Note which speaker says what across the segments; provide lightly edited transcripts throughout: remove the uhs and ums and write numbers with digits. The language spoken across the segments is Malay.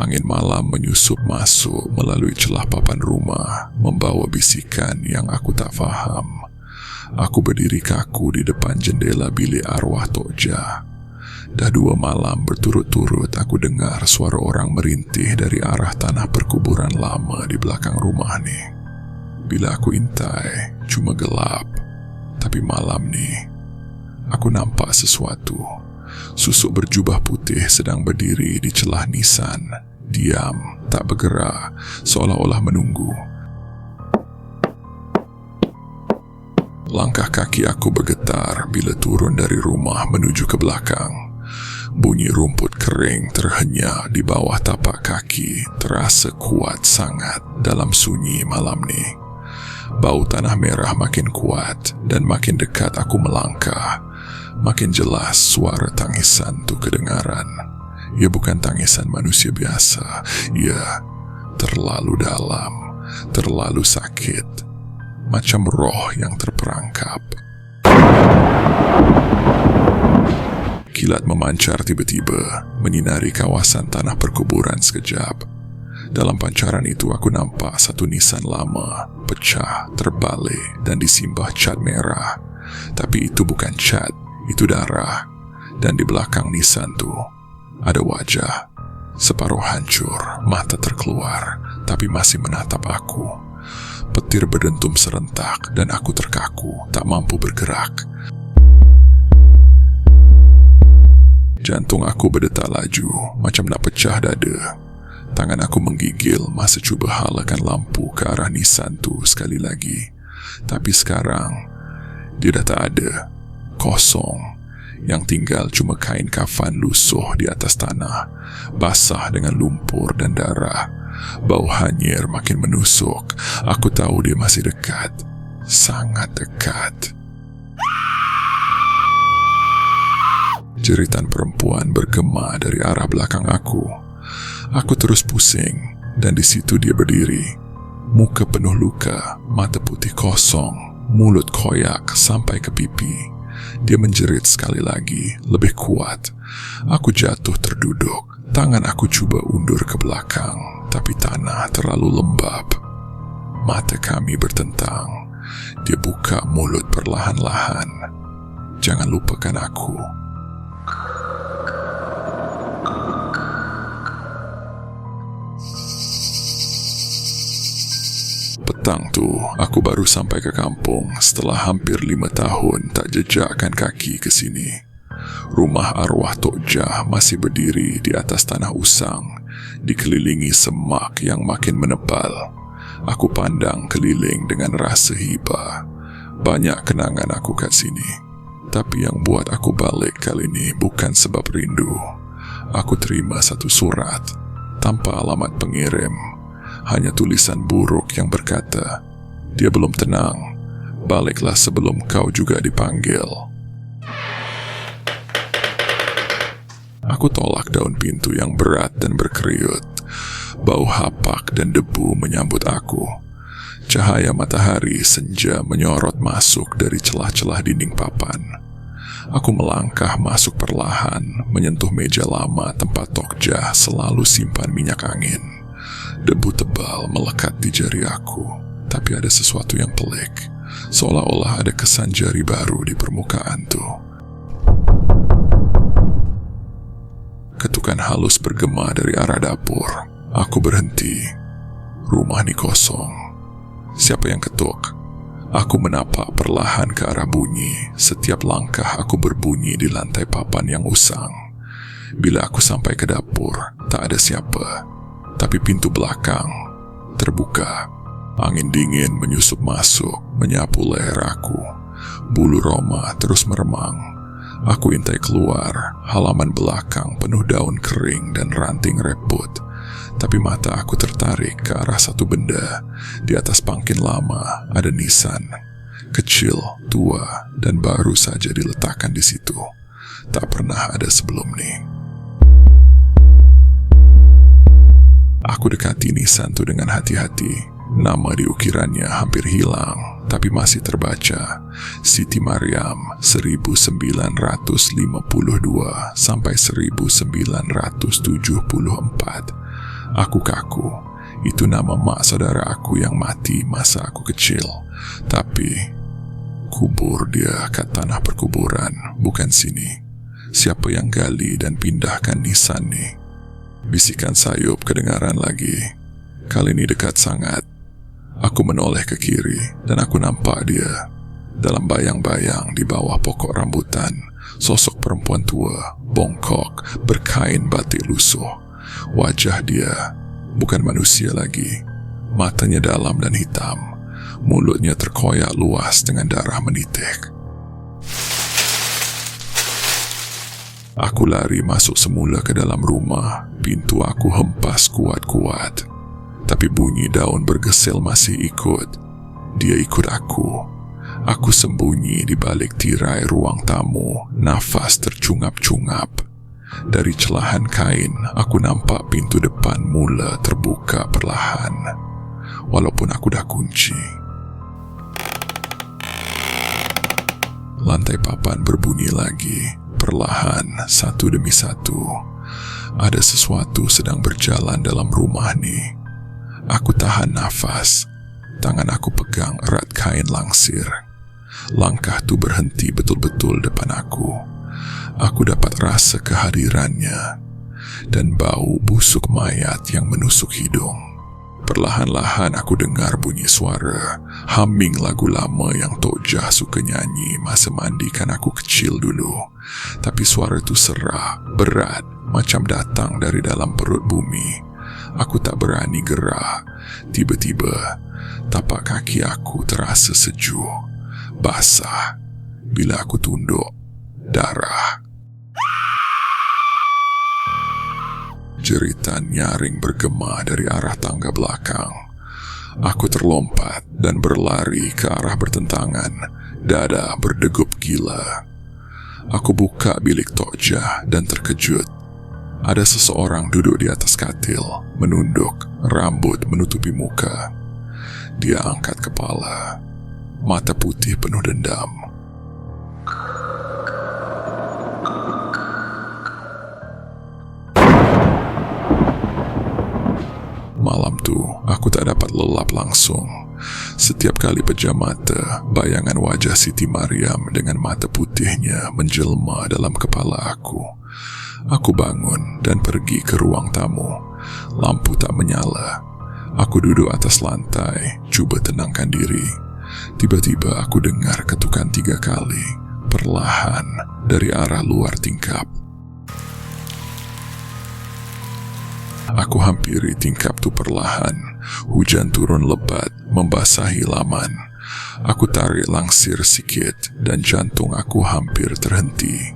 Speaker 1: Angin malam menyusup masuk melalui celah papan rumah, membawa bisikan yang aku tak faham. Aku berdiri kaku di depan jendela bilik arwah Tok Jah. Dah 2 malam berturut-turut aku dengar suara orang merintih dari arah tanah perkuburan lama di belakang rumah ni. Bila aku intai, cuma gelap. Tapi malam ni, aku nampak sesuatu. Susuk berjubah putih sedang berdiri di celah nisan. Diam, tak bergerak, seolah-olah menunggu. Langkah kaki aku bergetar bila turun dari rumah menuju ke belakang. Bunyi rumput kering terhenyak di bawah tapak kaki terasa kuat sangat dalam sunyi malam ni. Bau tanah merah makin kuat dan makin dekat aku melangkah. Makin jelas suara tangisan tu kedengaran. Ia bukan tangisan manusia biasa. Ia terlalu dalam, terlalu sakit. Macam roh yang terperangkap. Kilat memancar tiba-tiba, menyinari kawasan tanah perkuburan sekejap. Dalam pancaran itu aku nampak satu nisan lama, pecah, terbalik dan disimbah cat merah. Tapi itu bukan cat, itu darah. Dan di belakang nisan tu, ada wajah. Separuh hancur, mata terkeluar, tapi masih menatap aku. Petir berdentum serentak dan aku terkaku, tak mampu bergerak. Jantung aku berdetak laju, macam nak pecah dada. Tangan aku menggigil masa cuba halakan lampu ke arah nisan tu sekali lagi. Tapi sekarang, dia dah tak ada. Kosong. Yang tinggal cuma kain kafan lusuh di atas tanah, basah dengan lumpur dan darah. Bau hanyir makin menusuk. Aku tahu dia masih dekat. Sangat dekat. Jeritan perempuan bergema dari arah belakang aku. Aku terus pusing dan di situ dia berdiri. Muka penuh luka, mata putih kosong, mulut koyak sampai ke pipi. Dia menjerit sekali lagi, lebih kuat. Aku jatuh terduduk. Tangan aku cuba undur ke belakang, tapi tanah terlalu lembab. Mata kami bertentang. Dia buka mulut perlahan-lahan. Jangan lupakan aku. Petang tu, aku baru sampai ke kampung setelah hampir 5 tahun tak jejakkan kaki ke sini. Rumah arwah Tok Jah masih berdiri di atas tanah usang, dikelilingi semak yang makin menebal. Aku pandang keliling dengan rasa hibah. Banyak kenangan aku kat sini. Tapi yang buat aku balik kali ini bukan sebab rindu. Aku terima satu surat tanpa alamat pengirim. Hanya tulisan buruk yang berkata, "Dia belum tenang. Baliklah sebelum kau juga dipanggil." Aku tolak daun pintu yang berat dan berkeriut. Bau hapak dan debu menyambut aku. Cahaya matahari senja menyorot masuk dari celah-celah dinding papan. Aku melangkah masuk perlahan, menyentuh meja lama tempat Tok Jah selalu simpan minyak angin. Debu tebal melekat di jari aku, tapi ada sesuatu yang pelik, seolah-olah ada kesan jari baru di permukaan tu. Ketukan halus bergema dari arah dapur. Aku berhenti. Rumah ni kosong. Siapa yang ketuk? Aku menapak perlahan ke arah bunyi. Setiap langkah aku berbunyi di lantai papan yang usang. Bila aku sampai ke dapur, tak ada siapa. Tapi pintu belakang terbuka. Angin dingin menyusup masuk, menyapu leher aku. Bulu roma terus meremang. Aku intai keluar. Halaman belakang penuh daun kering dan ranting reput. Tapi mata aku tertarik ke arah satu benda. Di atas pangkin lama ada nisan. Kecil, tua, dan baru saja diletakkan di situ. Tak pernah ada sebelum ni. Aku dekati nisan tu dengan hati-hati. Nama di ukirannya hampir hilang, tapi masih terbaca. Siti Maryam 1952 sampai 1974. Aku kaku. Itu nama mak saudara aku yang mati masa aku kecil. Tapi kubur dia kat tanah perkuburan, bukan sini. Siapa yang gali dan pindahkan nisan ni? Bisikan sayup kedengaran lagi. Kali ini dekat sangat. Aku menoleh ke kiri dan aku nampak dia. Dalam bayang-bayang di bawah pokok rambutan, sosok perempuan tua, bongkok, berkain batik lusuh. Wajah dia bukan manusia lagi. Matanya dalam dan hitam. Mulutnya terkoyak luas dengan darah menitik. Aku lari masuk semula ke dalam rumah. Pintu aku hempas kuat-kuat. Tapi bunyi daun bergesel masih ikut. Dia ikut aku. Aku sembunyi di balik tirai ruang tamu. Nafas tercungap-cungap. Dari celahan kain, aku nampak pintu depan mula terbuka perlahan. Walaupun aku dah kunci. Lantai papan berbunyi lagi. Perlahan, satu demi satu. Ada sesuatu sedang berjalan dalam rumah ni. Aku tahan nafas. Tangan aku pegang erat kain langsir. Langkah tu berhenti betul-betul depan aku. Aku dapat rasa kehadirannya dan bau busuk mayat yang menusuk hidung. Perlahan-lahan aku dengar bunyi suara, humming lagu lama yang Tok Jah suka nyanyi masa mandikan aku kecil dulu. Tapi suara itu serak, berat, macam datang dari dalam perut bumi. Aku tak berani gerak. Tiba-tiba, tapak kaki aku terasa sejuk, basah. Bila aku tunduk, darah. Jeritan nyaring bergema dari arah tangga belakang. Aku terlompat dan berlari ke arah bertentangan. Dada berdegup gila. Aku buka bilik Tok Jah dan terkejut. Ada seseorang duduk di atas katil, menunduk, rambut menutupi muka. Dia angkat kepala, mata putih penuh dendam. Malam tu, aku tak dapat lelap langsung. Setiap kali pejam mata, bayangan wajah Siti Mariam dengan mata putihnya menjelma dalam kepala aku. Aku bangun dan pergi ke ruang tamu. Lampu tak menyala. Aku duduk atas lantai, cuba tenangkan diri. Tiba-tiba aku dengar ketukan 3 kali, perlahan dari arah luar tingkap. Aku hampiri tingkap tu perlahan. Hujan turun lebat, membasahi laman. Aku tarik langsir sikit dan jantung aku hampir terhenti.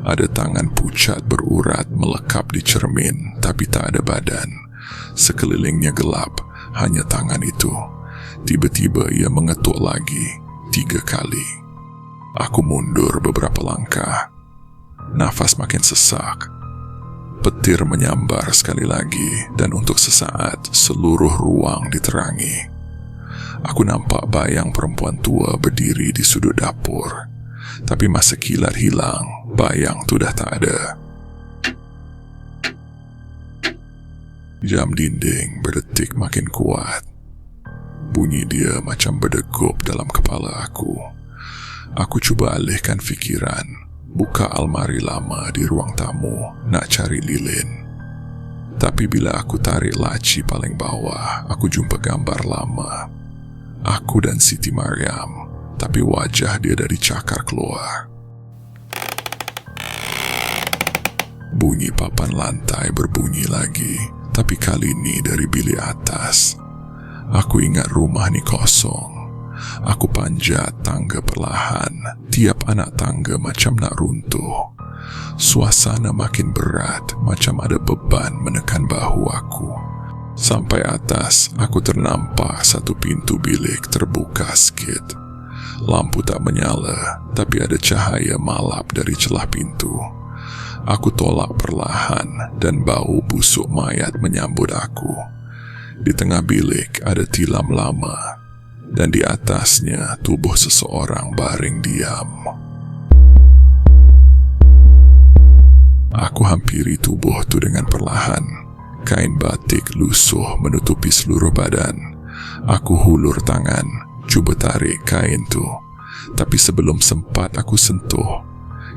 Speaker 1: Ada tangan pucat berurat melekap di cermin, tapi tak ada badan. Sekelilingnya gelap, hanya tangan itu. Tiba-tiba ia mengetuk lagi, 3 kali. Aku mundur beberapa langkah. Nafas makin sesak. Petir menyambar sekali lagi dan untuk sesaat seluruh ruang diterangi. Aku nampak bayang perempuan tua berdiri di sudut dapur. Tapi masa kilat hilang, bayang tu dah tak ada. Jam dinding berdetik makin kuat. Bunyi dia macam berdegup dalam kepala aku. Aku cuba alihkan fikiran. Buka almari lama di ruang tamu, nak cari lilin. Tapi bila aku tarik laci paling bawah, aku jumpa gambar lama. Aku dan Siti Mariam, tapi wajah dia dari cakar keluar. Bunyi papan lantai berbunyi lagi, tapi kali ini dari bilik atas. Aku ingat rumah ni kosong. Aku panjat tangga perlahan. Tiap anak tangga macam nak runtuh. Suasana makin berat, macam ada beban menekan bahu aku. Sampai atas, aku ternampak satu pintu bilik terbuka sikit. Lampu tak menyala, tapi ada cahaya malap dari celah pintu. Aku tolak perlahan dan bau busuk mayat menyambut aku. Di tengah bilik ada tilam lama. Dan di atasnya tubuh seseorang baring diam. Aku hampiri tubuh tu dengan perlahan. Kain batik lusuh menutupi seluruh badan. Aku hulur tangan, cuba tarik kain tu. Tapi sebelum sempat aku sentuh,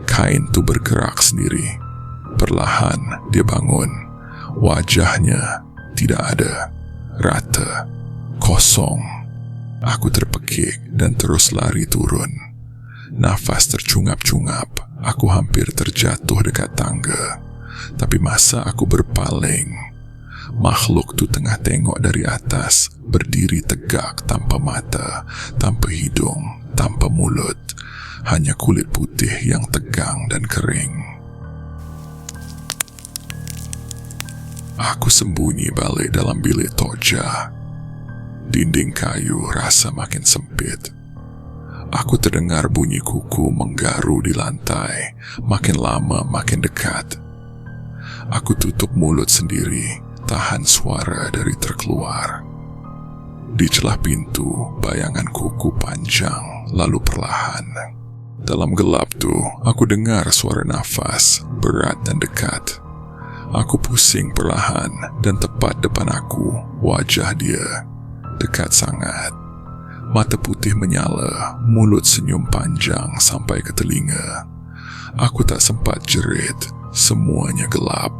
Speaker 1: kain tu bergerak sendiri. Perlahan dia bangun. Wajahnya tidak ada, rata, kosong. Aku terpekik dan terus lari turun. Nafas tercungap-cungap. Aku hampir terjatuh dekat tangga. Tapi masa aku berpaling, makhluk tu tengah tengok dari atas, berdiri tegak tanpa mata, tanpa hidung, tanpa mulut, hanya kulit putih yang tegang dan kering. Aku sembunyi balik dalam bilik Tok Jah. Dinding kayu rasa makin sempit. Aku terdengar bunyi kuku menggaru di lantai, makin lama makin dekat. Aku tutup mulut sendiri, tahan suara dari terkeluar. Di celah pintu, bayangan kuku panjang, lalu perlahan. Dalam gelap tu, aku dengar suara nafas, berat dan dekat. Aku pusing perlahan, dan tepat depan aku, wajah dia, dekat sangat. Mata putih menyala, mulut senyum panjang sampai ke telinga. Aku tak sempat jerit, semuanya gelap.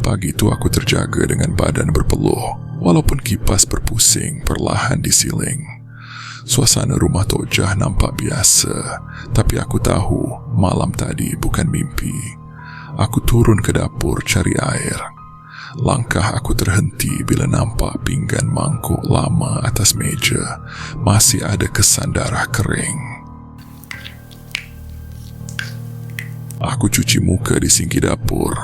Speaker 1: Pagi itu aku terjaga dengan badan berpeluh, walaupun kipas berpusing perlahan di siling. Suasana rumah Tok Jah nampak biasa, tapi aku tahu malam tadi bukan mimpi. Aku turun ke dapur cari air. Langkah aku terhenti bila nampak pinggan mangkuk lama atas meja. Masih ada kesan darah kering. Aku cuci muka di sinki dapur.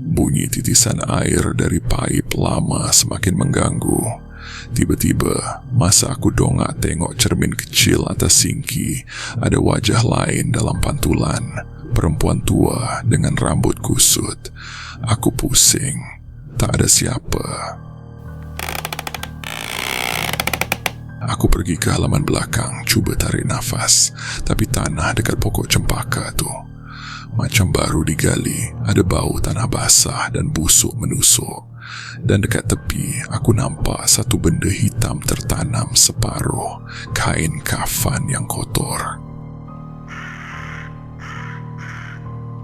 Speaker 1: Bunyi titisan air dari paip lama semakin mengganggu. Tiba-tiba, masa aku dongak tengok cermin kecil atas sinki, ada wajah lain dalam pantulan. Perempuan tua dengan rambut kusut. Aku pusing. Tak ada siapa. Aku pergi ke halaman belakang, cuba tarik nafas. Tapi tanah dekat pokok cempaka tu macam baru digali. Ada bau tanah basah dan busuk menusuk. Dan dekat tepi, aku nampak satu benda hitam tertanam separuh, kain kafan yang kotor.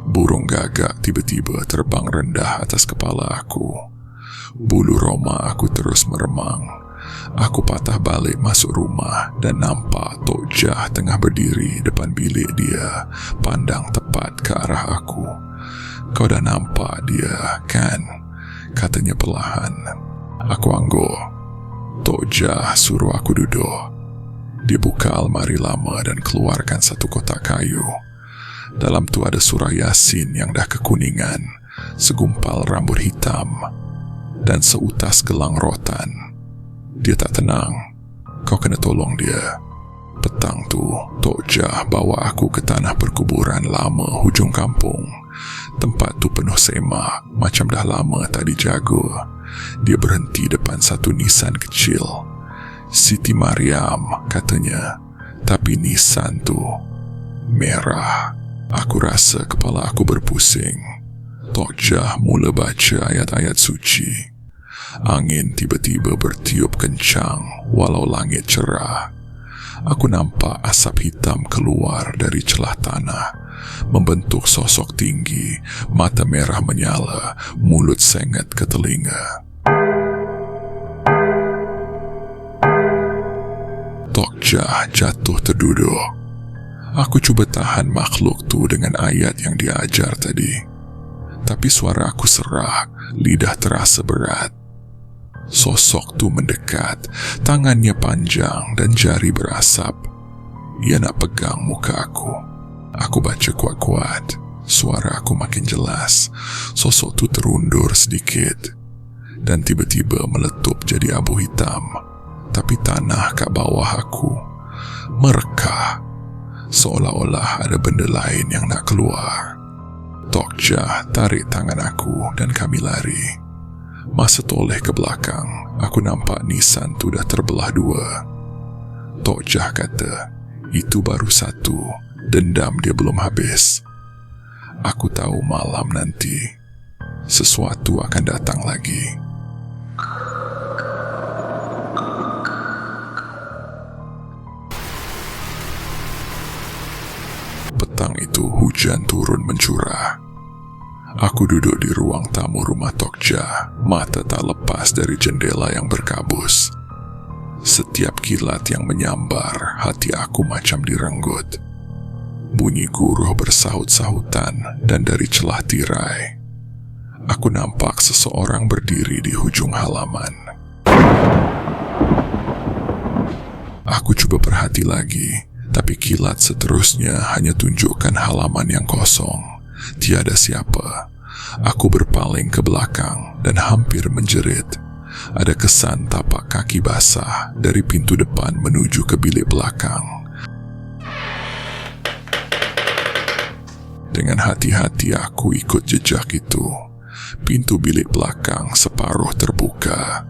Speaker 1: Burung gagak tiba-tiba terbang rendah atas kepala aku. Bulu roma aku terus meremang. Aku patah balik masuk rumah dan nampak Tok Jah tengah berdiri depan bilik dia, pandang tepat ke arah aku. "Kau dah nampak dia, kan?" katanya perlahan. Aku angguh. Tok Jah suruh aku duduk. Dia buka almari lama dan keluarkan satu kotak kayu. Dalam tu ada surah Yasin yang dah kekuningan, segumpal rambut hitam, dan seutas gelang rotan. Dia tak tenang. Kau kena tolong dia. Petang tu, Tok Jah bawa aku ke tanah perkuburan lama hujung kampung. Tempat tu penuh semak, macam dah lama tak dijaga. Dia berhenti depan satu nisan kecil. Siti Mariam, katanya. Tapi nisan tu merah. Aku rasa kepala aku berpusing. Tok Jah mula baca ayat-ayat suci. Angin tiba-tiba bertiup kencang walau langit cerah. Aku nampak asap hitam keluar dari celah tanah, membentuk sosok tinggi, mata merah menyala, mulut sengit ke telinga. Tok Jah jatuh terduduk. Aku cuba tahan makhluk tu dengan ayat yang dia ajar tadi. Tapi suara aku serak, lidah terasa berat. Sosok tu mendekat, tangannya panjang dan jari berasap. Ia nak pegang muka aku. Aku baca kuat-kuat. Suara aku makin jelas. Sosok tu terundur sedikit dan tiba-tiba meletup jadi abu hitam. Tapi tanah kat bawah aku merekah, seolah-olah ada benda lain yang nak keluar. Tok Jah tarik tangan aku dan kami lari. Masa toleh ke belakang, aku nampak nisan tu dah terbelah dua. Tok Jah kata, itu baru satu, dendam dia belum habis. Aku tahu malam nanti, sesuatu akan datang lagi. Petang itu hujan turun mencurah. Aku duduk di ruang tamu rumah Tokja, mata tak lepas dari jendela yang berkabus. Setiap kilat yang menyambar, hati aku macam direnggut. Bunyi guruh bersahut-sahutan dan dari celah tirai, aku nampak seseorang berdiri di hujung halaman. Aku coba perhati lagi, tapi kilat seterusnya hanya tunjukkan halaman yang kosong. Tiada siapa. Aku berpaling ke belakang dan hampir menjerit. Ada kesan tapak kaki basah dari pintu depan menuju ke bilik belakang. Dengan hati-hati aku ikut jejak itu. Pintu bilik belakang separuh terbuka.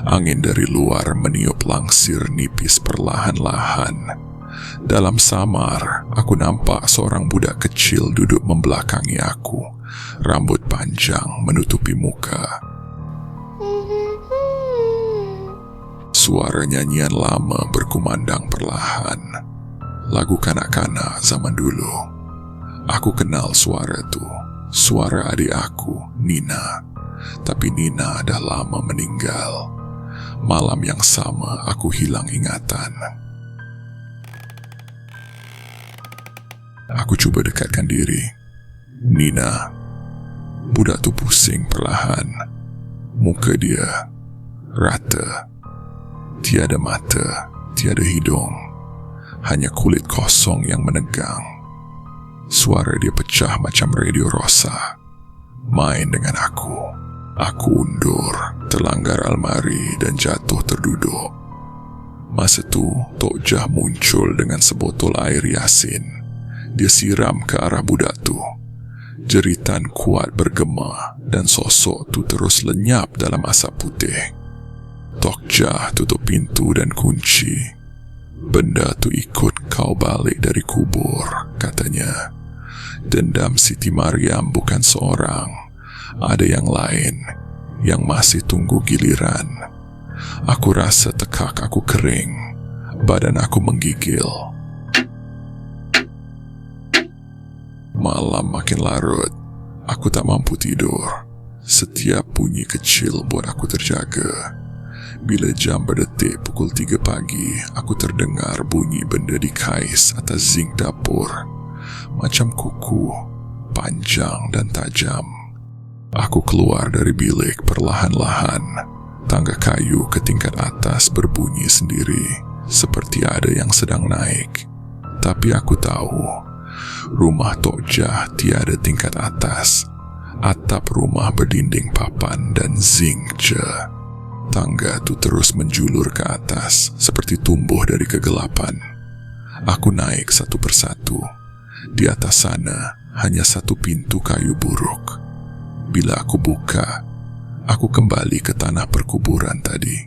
Speaker 1: Angin dari luar meniup langsir nipis perlahan-lahan. Dalam samar, aku nampak seorang budak kecil duduk membelakangi aku. Rambut panjang menutupi muka. Suara nyanyian lama berkumandang perlahan. Lagu kanak-kanak zaman dulu. Aku kenal suara itu. Suara adik aku, Nina. Tapi Nina dah lama meninggal. Malam yang sama aku hilang ingatan. Aku cuba dekatkan diri. Nina. Budak tu pusing perlahan. Muka dia rata. Tiada mata, tiada hidung. Hanya kulit kosong yang menegang. Suara dia pecah macam radio rosa. Main dengan aku. Aku undur, terlanggar almari dan jatuh terduduk. Masa tu, Tok Jah muncul dengan sebotol air yasin. Dia siram ke arah budak tu. Jeritan kuat bergema dan sosok tu terus lenyap dalam asap putih. Tok Jah tutup pintu dan kunci. Benda tu ikut kau balik dari kubur, katanya. Dendam Siti Mariam bukan seorang. Ada yang lain yang masih tunggu giliran. Aku rasa tekak aku kering. Badan aku menggigil. Malam makin larut. Aku tak mampu tidur. Setiap bunyi kecil buat aku terjaga. Bila jam berdetik pukul 3 pagi, aku terdengar bunyi benda dikais atas zinc dapur. Macam kuku, panjang dan tajam. Aku keluar dari bilik perlahan-lahan. Tangga kayu ke tingkat atas berbunyi sendiri, seperti ada yang sedang naik. Tapi aku tahu, rumah Tok Jah tiada tingkat atas. Atap rumah berdinding papan dan zinc je. Tangga tu terus menjulur ke atas, seperti tumbuh dari kegelapan. Aku naik satu persatu. Di atas sana, hanya satu pintu kayu buruk. Bila aku buka, aku kembali ke tanah perkuburan tadi.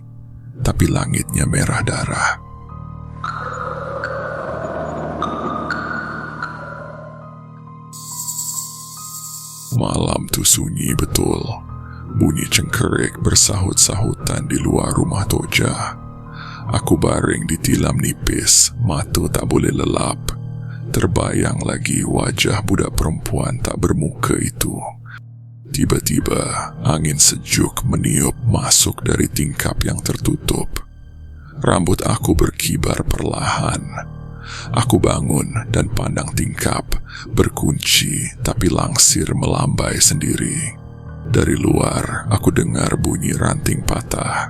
Speaker 1: Tapi langitnya merah darah. Malam tu sunyi betul. Bunyi cengkerik bersahut-sahutan di luar rumah Tok Jah. Aku baring di tilam nipis, mata tak boleh lelap. Terbayang lagi wajah budak perempuan tak bermuka itu. Tiba-tiba, angin sejuk meniup masuk dari tingkap yang tertutup. Rambut aku berkibar perlahan. Aku bangun dan pandang tingkap, berkunci tapi langsir melambai sendiri. Dari luar, aku dengar bunyi ranting patah.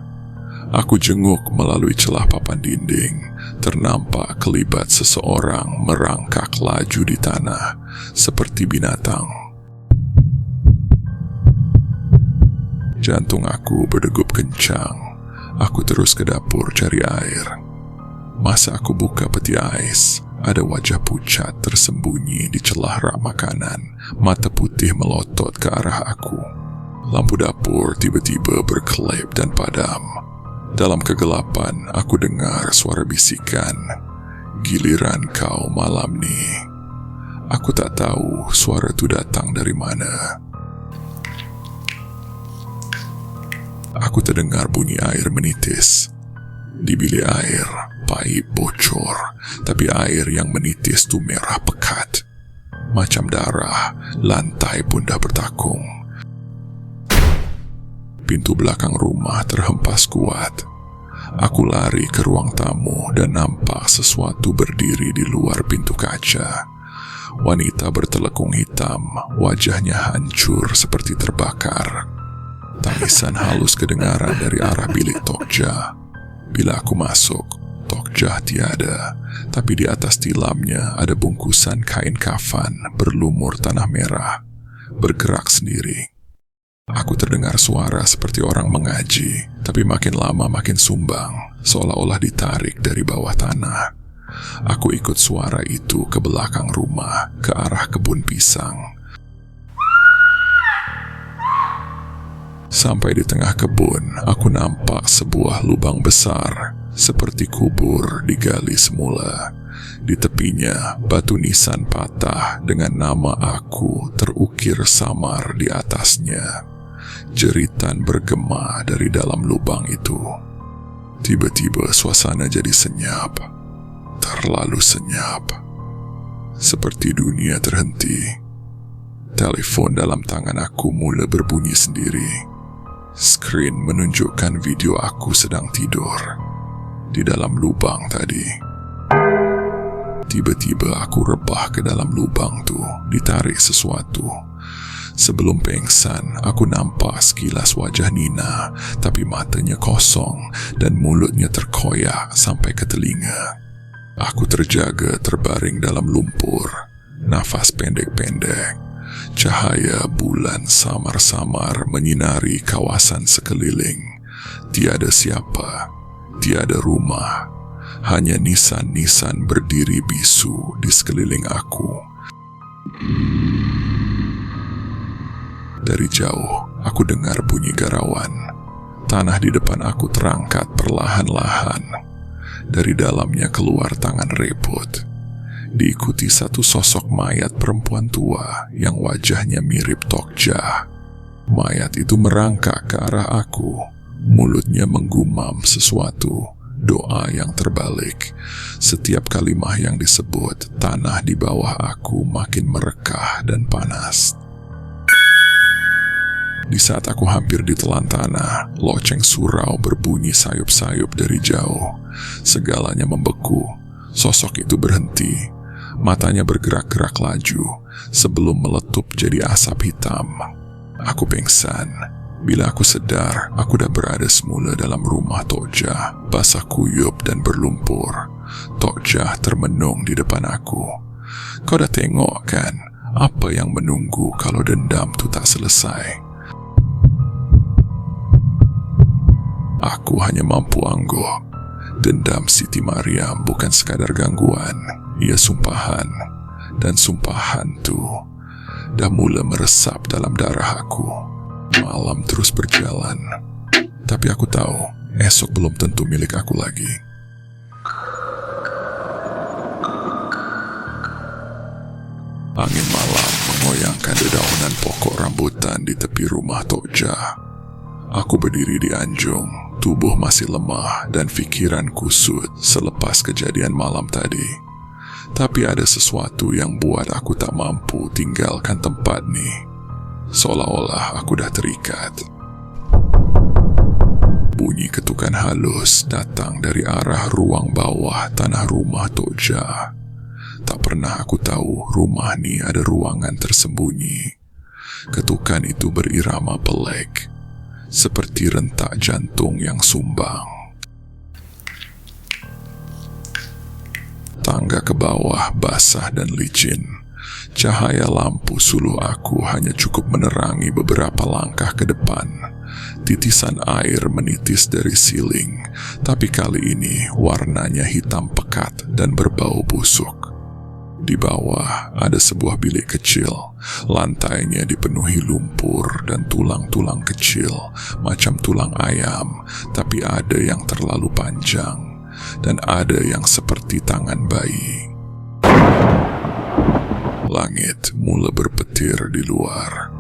Speaker 1: Aku jenguk melalui celah papan dinding. Ternampak kelibat seseorang merangkak laju di tanah, seperti binatang. Jantung aku berdegup kencang. Aku terus ke dapur cari air. Masa aku buka peti ais, ada wajah pucat tersembunyi di celah rak makanan. Mata putih melotot ke arah aku. Lampu dapur tiba-tiba berkelip dan padam. Dalam kegelapan, aku dengar suara bisikan. Giliran kau malam nih. Aku tak tahu suara itu datang dari mana. Aku terdengar bunyi air menitis. Di bilik air, paip bocor, tapi air yang menitis tu merah pekat. Macam darah, lantai pun dah bertakung. Pintu belakang rumah terhempas kuat. Aku lari ke ruang tamu dan nampak sesuatu berdiri di luar pintu kaca. Wanita bertelekung hitam, wajahnya hancur seperti terbakar. Tangisan halus kedengaran dari arah bilik Tokja. Bila aku masuk, Tokja tiada, tapi di atas tilamnya ada bungkusan kain kafan berlumur tanah merah, bergerak sendiri. Aku terdengar suara seperti orang mengaji, tapi makin lama makin sumbang, seolah-olah ditarik dari bawah tanah. Aku ikut suara itu ke belakang rumah, ke arah kebun pisang. Sampai di tengah kebun, aku nampak sebuah lubang besar, seperti kubur digali semula. Di tepinya, batu nisan patah dengan nama aku terukir samar di atasnya. Jeritan bergema dari dalam lubang itu. Tiba-tiba suasana jadi senyap, terlalu senyap. Seperti dunia terhenti. Telepon dalam tangan aku mula berbunyi sendiri. Skrin menunjukkan video aku sedang tidur di dalam lubang tadi. Tiba-tiba aku rebah ke dalam lubang tu, ditarik sesuatu. Sebelum pengsan, aku nampak sekilas wajah Nina, tapi matanya kosong dan mulutnya terkoyak sampai ke telinga. Aku terjaga terbaring dalam lumpur, nafas pendek-pendek. Cahaya bulan samar-samar menyinari kawasan sekeliling. Tiada siapa, tiada rumah, hanya nisan-nisan berdiri bisu di sekeliling aku. Dari jauh, aku dengar bunyi garawan. Tanah di depan aku terangkat perlahan-lahan. Dari dalamnya keluar tangan repot. Diikuti satu sosok mayat perempuan tua yang wajahnya mirip Tokja. Mayat itu merangkak ke arah aku. Mulutnya menggumam sesuatu, doa yang terbalik. Setiap kalimah yang disebut, tanah di bawah aku makin merekah dan panas. Di saat aku hampir ditelan tanah, loceng surau berbunyi sayup-sayup dari jauh. Segalanya membeku. Sosok itu berhenti. Matanya bergerak-gerak laju sebelum meletup jadi asap hitam. Aku pingsan. Bila aku sedar, aku dah berada semula dalam rumah Tokja, basah kuyup dan berlumpur. Tokja termenung di depan aku. Kau dah tengok kan, apa yang menunggu kalau dendam tu tak selesai? Aku hanya mampu angguk. Dendam Siti Mariam bukan sekadar gangguan, ia sumpahan. Dan sumpahan tu dah mula meresap dalam darah aku. Malam terus berjalan, tapi aku tahu esok belum tentu milik aku lagi. Angin malam mengoyangkan dedaunan pokok rambutan di tepi rumah Tokja. Aku berdiri di anjung, tubuh masih lemah dan pikiran kusut selepas kejadian malam tadi. Tapi ada sesuatu yang buat aku tak mampu tinggalkan tempat ni. Seolah-olah aku dah terikat. Bunyi ketukan halus datang dari arah ruang bawah tanah rumah Tokja. Tak pernah aku tahu rumah ni ada ruangan tersembunyi. Ketukan itu berirama pelik, seperti rentak jantung yang sumbang. Tangga ke bawah basah dan licin. Cahaya lampu suluh aku hanya cukup menerangi beberapa langkah ke depan. Titisan air menitis dari siling, tapi kali ini warnanya hitam pekat dan berbau busuk. Di bawah ada sebuah bilik kecil. Lantainya dipenuhi lumpur dan tulang-tulang kecil, macam tulang ayam, tapi ada yang terlalu panjang. dan ada yang seperti tangan bayi. Langit mula berpetir di luar.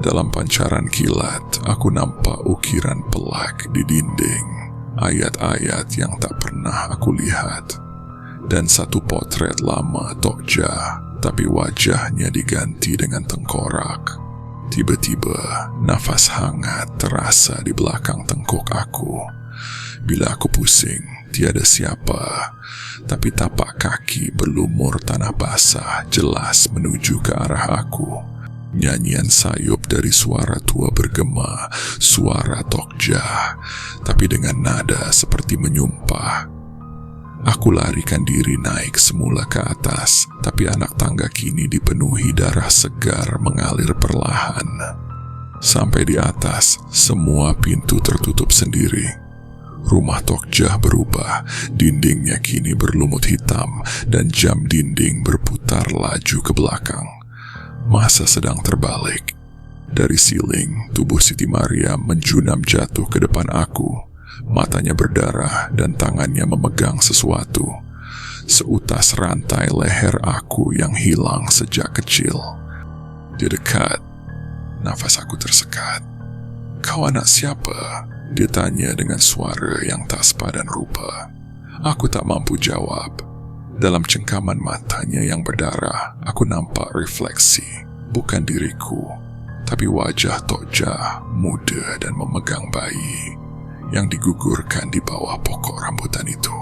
Speaker 1: Dalam pancaran kilat, aku nampak ukiran pelak di dinding, ayat-ayat yang tak pernah aku lihat, dan satu potret lama Tokja, tapi wajahnya diganti dengan tengkorak. Tiba-tiba, nafas hangat terasa di belakang tengkuk aku. Bila aku pusing, tiada siapa, tapi tapak kaki berlumur tanah basah jelas menuju ke arah aku. Nyanyian sayup dari suara tua bergema, suara Tokja, tapi dengan nada seperti menyumpah. Aku larikan diri naik semula ke atas, tapi anak tangga kini dipenuhi darah segar mengalir perlahan. Sampai di atas, semua pintu tertutup sendiri. Rumah Tokja berubah, dindingnya kini berlumut hitam, dan jam dinding berputar laju ke belakang. Masa sedang terbalik. Dari siling, tubuh Siti Mariam menjunam jatuh ke depan aku. Matanya berdarah dan tangannya memegang sesuatu. Seutas rantai leher aku yang hilang sejak kecil. Dia dekat. Nafas aku tersekat. "Kau anak siapa?" Dia tanya dengan suara yang tak sepadan rupa. Aku tak mampu jawab. Dalam cengkaman matanya yang berdarah, aku nampak refleksi, bukan diriku, tapi wajah Tokja muda dan memegang bayi yang digugurkan di bawah pokok rambutan itu.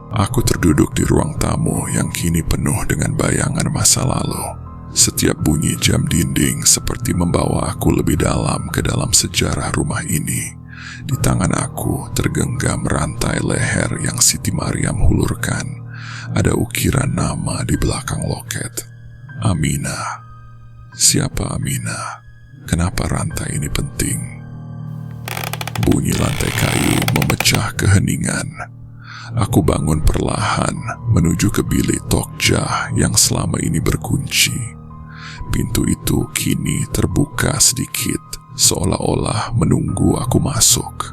Speaker 1: Aku terduduk di ruang tamu yang kini penuh dengan bayangan masa lalu. Setiap bunyi jam dinding seperti membawa aku lebih dalam ke dalam sejarah rumah ini. Di tangan aku tergenggam rantai leher yang Siti Mariam hulurkan. Ada ukiran nama di belakang loket. Aminah. Siapa Aminah? Kenapa rantai ini penting? Bunyi lantai kayu memecah keheningan. Aku bangun perlahan menuju ke bilik Tokja yang selama ini berkunci. Pintu itu kini terbuka sedikit, seolah-olah menunggu aku masuk.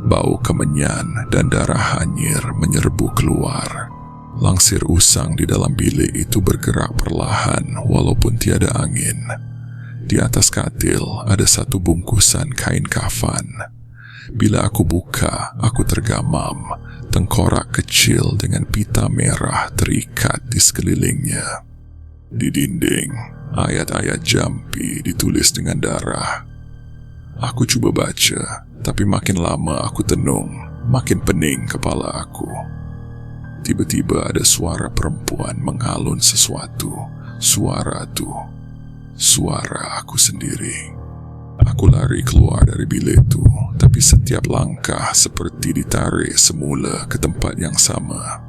Speaker 1: Bau kemenyan dan darah hanyir menyerbu keluar. Langsir usang di dalam bilik itu bergerak perlahan walaupun tiada angin. Di atas katil ada satu bungkusan kain kafan. Bila aku buka, aku tergamam. Tengkorak kecil dengan pita merah terikat di sekelilingnya. Di dinding, ayat-ayat jampi ditulis dengan darah. Aku coba baca, tapi makin lama aku tenung, makin pening kepala aku. Tiba-tiba ada suara perempuan mengalun sesuatu. Suara itu, suara aku sendiri. Aku lari keluar dari bilik itu, tapi setiap langkah seperti ditarik semula ke tempat yang sama.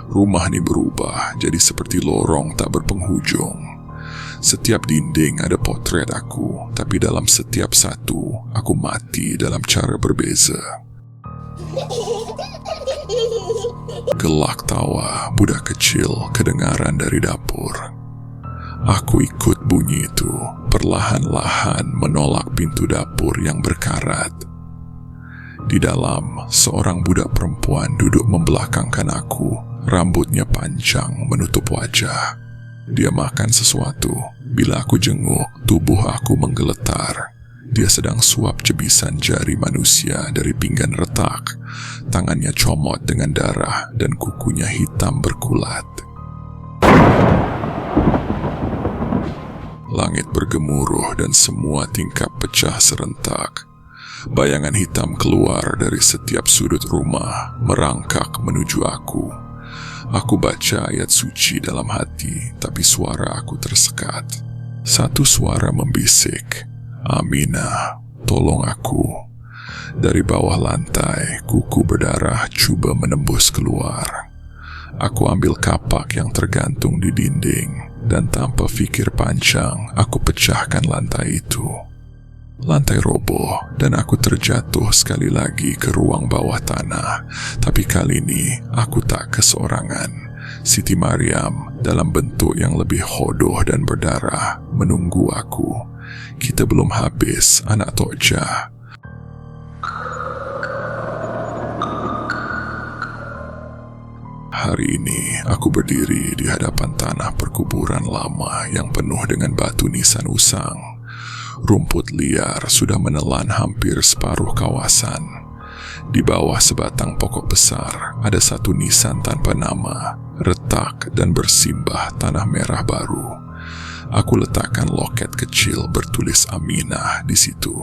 Speaker 1: Rumah ini berubah jadi seperti lorong tak berpenghujung. Setiap dinding ada potret aku, tapi dalam setiap satu, aku mati dalam cara berbeza. Gelak tawa budak kecil kedengaran dari dapur. Aku ikut bunyi itu, perlahan-lahan menolak pintu dapur yang berkarat. Di dalam, seorang budak perempuan duduk membelakangkan aku, rambutnya panjang menutup wajah. Dia makan sesuatu. Bila aku jenguk, tubuh aku menggeletar. Dia sedang suap jebisan jari manusia dari pinggan retak. Tangannya comot dengan darah dan kukunya hitam berkulat. Langit bergemuruh dan semua tingkap pecah serentak. Bayangan hitam keluar dari setiap sudut rumah, merangkak menuju aku. Aku baca ayat suci dalam hati, tapi suara aku tersekat. Satu suara membisik, "Aminah, tolong aku." Dari bawah lantai, kuku berdarah coba menembus keluar. Aku ambil kapak yang tergantung di dinding, dan tanpa fikir panjang, aku pecahkan lantai itu. Lantai roboh, dan aku terjatuh sekali lagi ke ruang bawah tanah. Tapi kali ini, aku tak keseorangan. Siti Mariam dalam bentuk yang lebih hodoh dan berdarah menunggu aku. Kita belum habis, anak Tokja. Hari ini aku berdiri di hadapan tanah perkuburan lama yang penuh dengan batu nisan usang. Rumput liar sudah menelan hampir separuh kawasan. Di bawah sebatang pokok besar ada satu nisan tanpa nama, retak dan bersimbah tanah merah baru. Aku letakkan loket kecil bertulis Aminah di situ.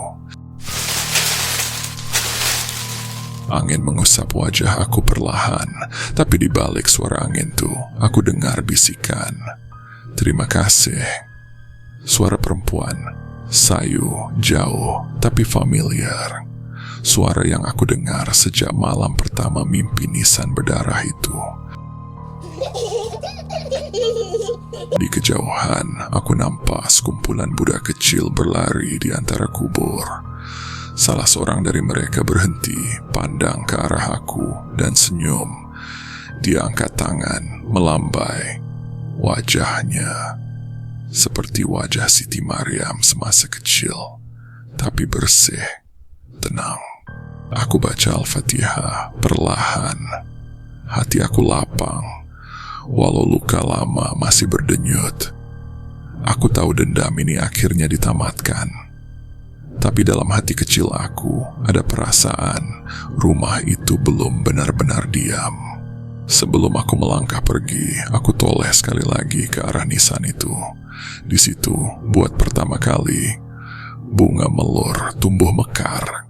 Speaker 1: Angin mengusap wajah aku perlahan, tapi di balik suara angin tuh, aku dengar bisikan. Terima kasih. Suara perempuan, sayu, jauh, tapi familiar. Suara yang aku dengar sejak malam pertama mimpi nisan berdarah itu. Di kejauhan, aku nampak sekumpulan budak kecil berlari di antara kubur. Salah seorang dari mereka berhenti, pandang ke arah aku, dan senyum. Dia angkat tangan, melambai. Wajahnya seperti wajah Siti Mariam semasa kecil, tapi bersih, tenang. Aku baca Al-Fatihah perlahan. Hati aku lapang, walau luka lama masih berdenyut. Aku tahu dendam ini akhirnya ditamatkan. Tapi dalam hati kecil aku ada perasaan rumah itu belum benar-benar diam. Sebelum aku melangkah pergi, aku toleh sekali lagi ke arah nisan itu. Di situ, buat pertama kali, bunga melur tumbuh mekar.